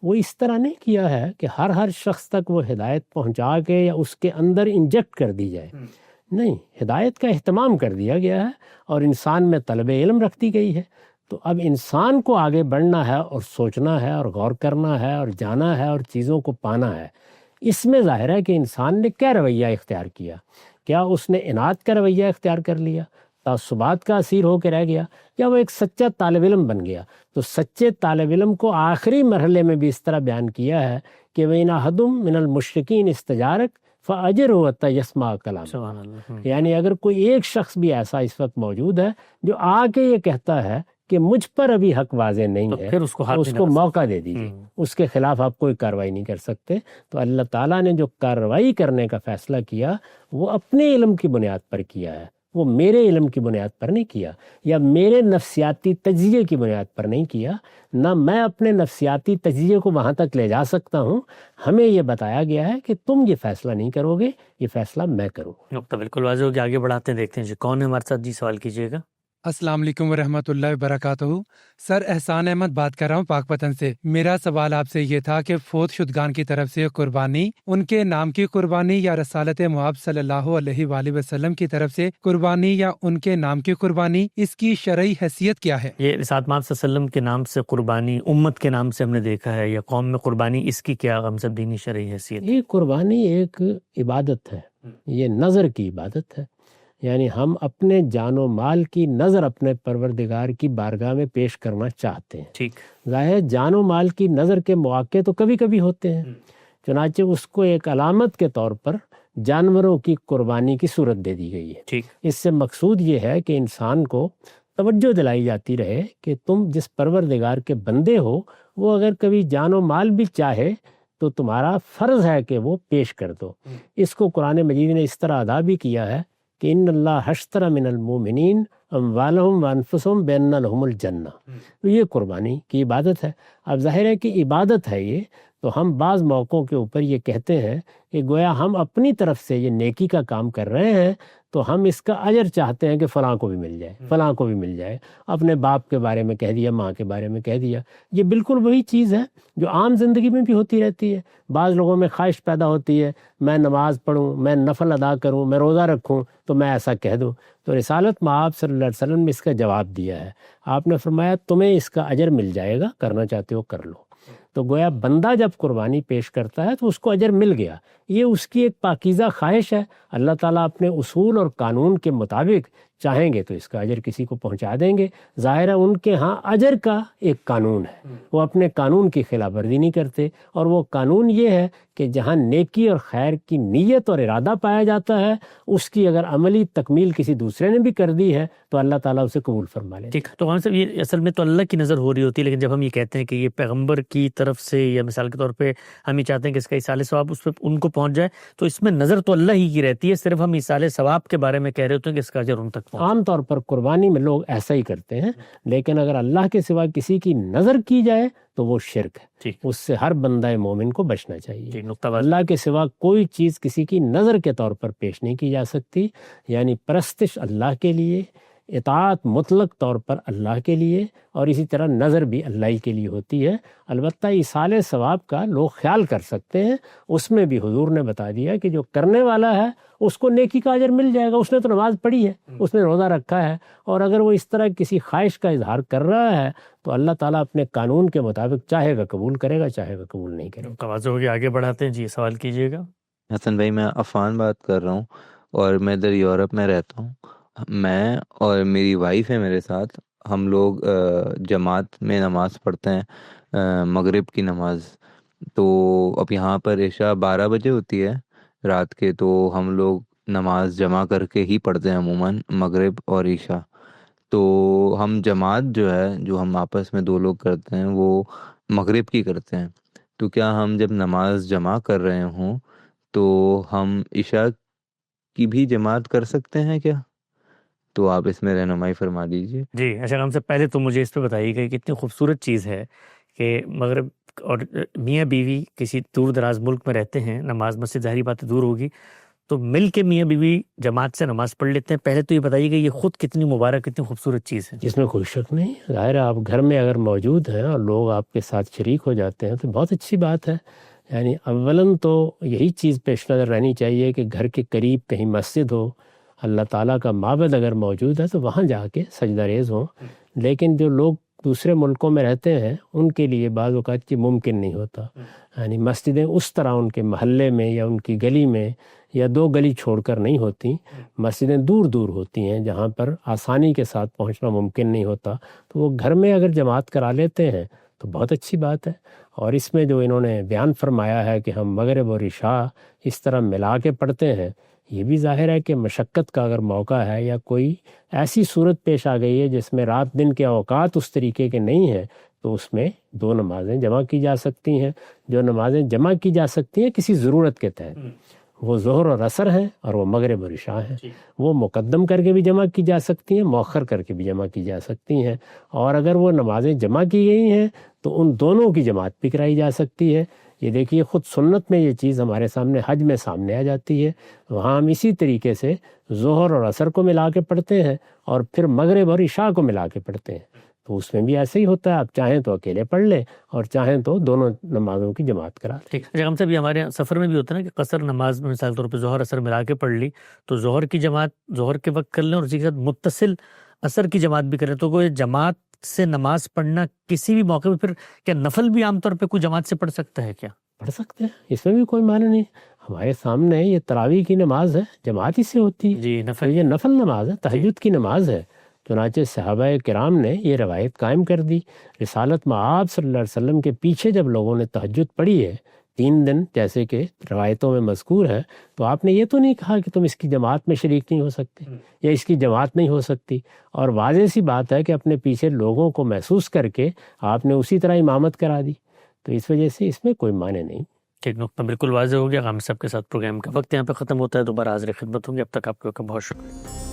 وہ اس طرح نہیں کیا ہے کہ ہر شخص تک وہ ہدایت پہنچا کے یا اس کے اندر انجیکٹ کر دی جائے، نہیں، ہدایت کا اہتمام کر دیا گیا ہے اور انسان میں طلب علم رکھ دی گئی ہے۔ تو اب انسان کو آگے بڑھنا ہے اور سوچنا ہے اور غور کرنا ہے اور جانا ہے اور چیزوں کو پانا ہے۔ اس میں ظاہر ہے کہ انسان نے کیا رویہ اختیار کیا؟ کیا اس نے اناد کا رویہ اختیار کر لیا، تعصبات کا اسیر ہو کے رہ گیا، یا وہ ایک سچا طالب علم بن گیا؟ تو سچے طالب علم کو آخری مرحلے میں بھی اس طرح بیان کیا ہے کہ وَإِنْ أَحَدٌ مِّنَ الْمُشْرِكِينَ اسْتَجَارَكَ فَأَجِرْهُ حَتَّىٰ يَسْمَعَ كَلَامَ۔ سبحان اللہ۔ یعنی اگر کوئی ایک شخص بھی ایسا اس وقت موجود ہے جو آ کے یہ کہتا ہے کہ مجھ پر ابھی حق واضح نہیں تو ہے، پھر اس کو ہاتھ اس نہیں کو لگا موقع دے دیجیے، اس کے خلاف آپ کوئی کارروائی نہیں کر سکتے۔ تو اللہ تعالیٰ نے جو کارروائی کرنے کا فیصلہ کیا وہ اپنے علم کی بنیاد پر کیا ہے، وہ میرے علم کی بنیاد پر نہیں کیا، یا میرے نفسیاتی تجزیے کی بنیاد پر نہیں کیا، نہ میں اپنے نفسیاتی تجزیے کو وہاں تک لے جا سکتا ہوں۔ ہمیں یہ بتایا گیا ہے کہ تم یہ فیصلہ نہیں کرو گے، یہ فیصلہ میں کروں۔ نقطہ بالکل واضح ہو گیا، آگے بڑھاتے ہیں، دیکھتے ہیں جی کون ہے ہمارے ساتھ۔ جی سوال کیجیے گا۔ السلام علیکم ورحمۃ اللہ وبرکاتہ۔ سر احسان احمد بات کر رہا ہوں پاک پتن سے۔ میرا سوال آپ سے یہ تھا کہ فوت شدگان کی طرف سے قربانی، ان کے نام کی قربانی یا رسالت محب صلی اللہ علیہ وآلہ وسلم کی طرف سے قربانی یا ان کے نام کی قربانی، اس کی شرعی حیثیت کیا ہے؟ یہ رسالت محمد صلی اللہ علیہ وسلم کے نام سے قربانی، امت کے نام سے ہم نے دیکھا ہے، یا قوم میں قربانی، اس کی کیا ہم سب دینی شرعی حیثیت؟ یہ قربانی ایک عبادت ہے، یہ نظر کی عبادت ہے، یعنی ہم اپنے جان و مال کی نظر اپنے پروردگار کی بارگاہ میں پیش کرنا چاہتے ہیں۔ ٹھیک، ظاہر جان و مال کی نظر کے مواقع تو کبھی کبھی ہوتے ہیں، چنانچہ اس کو ایک علامت کے طور پر جانوروں کی قربانی کی صورت دے دی گئی ہے۔ ٹھیک، اس سے مقصود یہ ہے کہ انسان کو توجہ دلائی جاتی رہے کہ تم جس پروردگار کے بندے ہو، وہ اگر کبھی جان و مال بھی چاہے تو تمہارا فرض ہے کہ وہ پیش کر دو۔ اس کو قرآن مجید نے اس طرح ادا بھی کیا ہے کہ ان اللہ اشتری من المؤمنین اموالہم وانفسہم بان لہم الجنہ۔ تو یہ قربانی کی عبادت ہے۔ اب ظاہر ہے کہ عبادت ہے یہ، تو ہم بعض موقعوں کے اوپر یہ کہتے ہیں کہ گویا ہم اپنی طرف سے یہ نیکی کا کام کر رہے ہیں تو ہم اس کا اجر چاہتے ہیں کہ فلاں کو بھی مل جائے، فلاں کو بھی مل جائے۔ اپنے باپ کے بارے میں کہہ دیا، ماں کے بارے میں کہہ دیا، یہ بالکل وہی چیز ہے جو عام زندگی میں بھی ہوتی رہتی ہے۔ بعض لوگوں میں خواہش پیدا ہوتی ہے میں نماز پڑھوں، میں نفل ادا کروں، میں روزہ رکھوں تو میں ایسا کہہ دوں۔ تو رسالت مآب صلی اللہ علیہ وسلم نے اس کا جواب دیا ہے۔ آپ نے فرمایا تمہیں اس کا اجر مل جائے گا، کرنا چاہتے ہو کر لو۔ تو گویا بندہ جب قربانی پیش کرتا ہے تو اس کو اجر مل گیا، یہ اس کی ایک پاکیزہ خواہش ہے۔ اللہ تعالیٰ اپنے اصول اور قانون کے مطابق چاہیں گے تو اس کا اجر کسی کو پہنچا دیں گے۔ ظاہر ہے ان کے ہاں اجر کا ایک قانون ہے، وہ اپنے قانون کی خلاف ورزی نہیں کرتے، اور وہ قانون یہ ہے کہ جہاں نیکی اور خیر کی نیت اور ارادہ پایا جاتا ہے، اس کی اگر عملی تکمیل کسی دوسرے نے بھی کر دی ہے تو اللہ تعالیٰ اسے قبول فرما لے۔ ٹھیک، تو ہم صاحب یہ اصل میں تو اللہ کی نظر ہو رہی ہوتی ہے، لیکن جب ہم یہ کہتے ہیں کہ یہ پیغمبر کی طرف سے، یا مثال کے طور پہ ہم یہ چاہتے ہیں کہ اس کا ایصال ثواب اس پہ ان کو پہنچ جائے، تو اس میں نظر تو اللہ ہی کی رہتی ہے، صرف ہم ایصال ثواب کے بارے میں کہہ رہے ہوتے ہیں کہ اس کا اجر ان تک پہنچ۔ عام طور پر قربانی میں لوگ ایسا ہی کرتے ہیں، لیکن اگر اللہ کے سوا کسی کی نظر کی جائے تو وہ شرک ہے۔ ٹھیک، اس سے ہر بندہ مومن کو بچنا چاہیے۔ ٹھیک، نقطہ واضح۔ اللہ کے سوا کوئی چیز کسی کی نظر کے طور پر پیش نہیں کی جا سکتی، یعنی پرستش اللہ کے لیے اطاعت مطلق طور پر اللہ کے لیے اور اسی طرح نظر بھی اللہ ہی کے لیے ہوتی ہے۔ البتہ ایصال ثواب کا لوگ خیال کر سکتے ہیں، اس میں بھی حضور نے بتا دیا کہ جو کرنے والا ہے اس کو نیکی کا اجر مل جائے گا، اس نے تو نماز پڑھی ہے، اس نے روزہ رکھا ہے، اور اگر وہ اس طرح کسی خواہش کا اظہار کر رہا ہے تو اللہ تعالیٰ اپنے قانون کے مطابق چاہے گا قبول کرے گا، چاہے گا قبول نہیں کرے گا۔ توازن ہو گیا، آگے بڑھاتے ہیں جی، سوال کیجیے گا۔ حسن بھائی، میں عفان بات کر رہا ہوں اور میں ادھر یورپ میں رہتا ہوں۔ میں اور میری وائف ہے میرے ساتھ، ہم لوگ جماعت میں نماز پڑھتے ہیں، مغرب کی نماز۔ تو اب یہاں پر عشاء 12 بجے ہوتی ہے رات کے، تو ہم لوگ نماز جمع کر کے ہی پڑھتے ہیں عموماً، مغرب اور عشاء۔ تو ہم جماعت جو ہے، جو ہم آپس میں 2 لوگ کرتے ہیں، وہ مغرب کی کرتے ہیں۔ تو کیا ہم جب نماز جمع کر رہے ہوں تو ہم عشاء کی بھی جماعت کر سکتے ہیں کیا؟ تو آپ اس میں رہنمائی فرما دیجیے۔ جی اچھا، ہم سے پہلے تو مجھے اس پہ بتائیے کہ کتنی خوبصورت چیز ہے کہ مغرب اور میاں بیوی کسی دور دراز ملک میں رہتے ہیں، نماز مسجد ظاہری بات دور ہوگی تو مل کے میاں بیوی جماعت سے نماز پڑھ لیتے ہیں۔ پہلے تو یہ بتائیے کہ یہ خود کتنی مبارک، کتنی خوبصورت چیز ہے۔ جس میں کوئی شک نہیں، ظاہر ہے آپ گھر میں اگر موجود ہیں اور لوگ آپ کے ساتھ شریک ہو جاتے ہیں تو بہت اچھی بات ہے۔ یعنی اولاً تو یہی چیز پیش نظر رہنی چاہیے کہ گھر کے قریب کہیں مسجد ہو، اللہ تعالیٰ کا معبد اگر موجود ہے تو وہاں جا کے سجدہ ریز ہوں۔ لیکن جو لوگ دوسرے ملکوں میں رہتے ہیں ان کے لیے بعض اوقات یہ ممکن نہیں ہوتا، یعنی مسجدیں اس طرح ان کے محلے میں یا ان کی گلی میں یا 2 گلی چھوڑ کر نہیں ہوتی، مسجدیں دور دور ہوتی ہیں جہاں پر آسانی کے ساتھ پہنچنا ممکن نہیں ہوتا، تو وہ گھر میں اگر جماعت کرا لیتے ہیں تو بہت اچھی بات ہے۔ اور اس میں جو انہوں نے بیان فرمایا ہے کہ ہم مغرب اور عشاء اس طرح ملا کے پڑھتے ہیں، یہ بھی ظاہر ہے کہ مشقت کا اگر موقع ہے یا کوئی ایسی صورت پیش آ گئی ہے جس میں رات دن کے اوقات اس طریقے کے نہیں ہیں تو اس میں 2 نمازیں جمع کی جا سکتی ہیں۔ جو نمازیں جمع کی جا سکتی ہیں کسی ضرورت کے تحت، وہ ظہر اور عصر ہیں اور وہ مغرب اور عشاء ہیں۔ وہ مقدم کر کے بھی جمع کی جا سکتی ہیں، مؤخر کر کے بھی جمع کی جا سکتی ہیں، اور اگر وہ نمازیں جمع کی گئی ہیں تو ان دونوں کی جماعت بھی کرائی جا سکتی ہے۔ یہ دیکھیے خود سنت میں یہ چیز ہمارے سامنے حج میں سامنے آ جاتی ہے، وہاں ہم اسی طریقے سے ظہر اور عصر کو ملا کے پڑھتے ہیں اور پھر مغرب اور عشاء کو ملا کے پڑھتے ہیں، تو اس میں بھی ایسے ہی ہوتا ہے، آپ چاہیں تو اکیلے پڑھ لیں اور چاہیں تو دونوں نمازوں کی جماعت کرا لیں۔ ٹھیک، اچھا ہم سے بھی ہمارے سفر میں بھی ہوتا ہے نا کہ قصر نماز میں مثال طور پہ ظہر عصر ملا کے پڑھ لی تو ظہر کی جماعت ظہر کے وقت کر لیں اور اسی کے ساتھ متصل عصر کی جماعت بھی کریں، تو کوئی جماعت سے نماز پڑھنا کسی بھی موقع پہ پھر کیا نفل بھی عام طور پہ کوئی جماعت سے پڑھ سکتا ہے کیا؟ پڑھ سکتے ہیں، اس میں بھی کوئی معنی نہیں۔ ہمارے سامنے یہ تراویح کی نماز ہے، جماعت ہی سے ہوتی ہے، جی تو یہ نفل نماز ہے، تہجد کی نماز ہے۔ چنانچہ صحابہ کرام نے یہ روایت قائم کر دی، رسالت میں آپ صلی اللہ علیہ وسلم کے پیچھے جب لوگوں نے تہجد پڑھی ہے 3 دن جیسے کہ روایتوں میں مذکور ہے، تو آپ نے یہ تو نہیں کہا کہ تم اس کی جماعت میں شریک نہیں ہو سکتے یا اس کی جماعت نہیں ہو سکتی، اور واضح سی بات ہے کہ اپنے پیچھے لوگوں کو محسوس کر کے آپ نے اسی طرح امامت کرا دی، تو اس وجہ سے اس میں کوئی معنی نہیں۔ ٹھیک، نقطہ بالکل واضح ہو گیا۔ غامدی صاحب کے ساتھ پروگرام کا وقت یہاں پہ ختم ہوتا ہے، دوبارہ حاضر خدمت ہوں گے، اب تک آپ کا بہت شکریہ۔